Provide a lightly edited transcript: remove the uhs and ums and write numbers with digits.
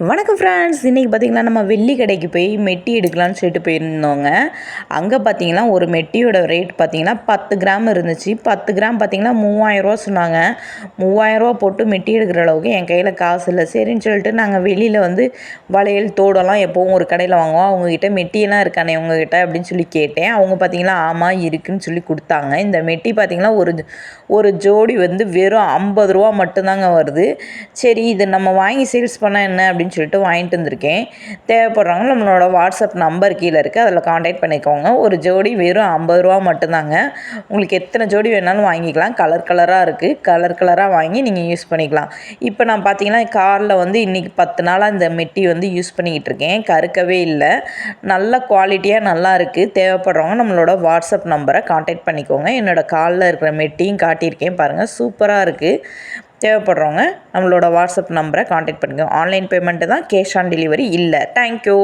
வணக்கம் ஃப்ரெண்ட்ஸ், இன்றைக்கி பார்த்திங்கன்னா நம்ம வெள்ளி கடைக்கு போய் மெட்டி எடுக்கலான்னு சொல்லிட்டு போயிருந்தோங்க. அங்கே பார்த்திங்கன்னா ஒரு மெட்டியோட ரேட் பார்த்திங்கன்னா 10 கிராம் இருந்துச்சு. 10 கிராம் பார்த்திங்கன்னா 3000 சொன்னாங்க. 3000 போட்டு மெட்டி எடுக்கிற அளவுக்கு என் கையில் காசு இல்லை. சரின்னு சொல்லிட்டு நாங்கள் வெளியில் வந்து வளையல் தோடெல்லாம் எப்போவும் ஒரு கடையில் வாங்குவோம். அவங்கக்கிட்ட மெட்டியெல்லாம் இருக்கானே உங்ககிட்ட அப்படின்னு சொல்லி கேட்டேன். அவங்க பார்த்திங்கன்னா ஆமாம் இருக்குதுன்னு சொல்லி கொடுத்தாங்க. இந்த மெட்டி பார்த்திங்கன்னா ஒரு ஜோடி வந்து வெறும் 50 ரூபா மட்டும்தாங்க வருது. சரி, இது நம்ம வாங்கி சேல்ஸ் பண்ணால் என்ன அப்படின்னு சொல்லிட்டு வாங்கிட்டு வந்திருக்கேன். தேவைப்படுறவங்க நம்மளோட வாட்ஸ்அப் நம்பர் கீழே இருக்குது, அதில் காண்டாக்ட் பண்ணிக்கோங்க. ஒரு ஜோடி வெறும் 50 ரூபா மட்டும்தாங்க. உங்களுக்கு எத்தனை ஜோடி வேணாலும் வாங்கிக்கலாம். கலர் கலராக இருக்குது, கலர் கலராக வாங்கி நீங்கள் யூஸ் பண்ணிக்கலாம். இப்போ நான் பார்த்தீங்கன்னா காரில் வந்து இன்றைக்கி 10 நாளாக இந்த மெட்டி வந்து யூஸ் பண்ணிக்கிட்டு இருக்கேன். கருக்கவே இல்லை, நல்ல குவாலிட்டியாக நல்லா இருக்குது. தேவைப்படுறவங்க நம்மளோட வாட்ஸ்அப் நம்பரை காண்டாக்ட் பண்ணிக்கோங்க. என்னோடய காலில் இருக்கிற மெட்டியும் காட்டியிருக்கேன் பாருங்கள், சூப்பராக இருக்குது. தேவைப்படுறவங்க நம்மளோட வாட்ஸ்அப் நம்பரை காண்டாக்ட் பண்ணுங்கள். ஆன்லைன் பேமெண்ட்டு தான், கேஷ் ஆன் டெலிவரி இல்லை. தேங்க்யூ.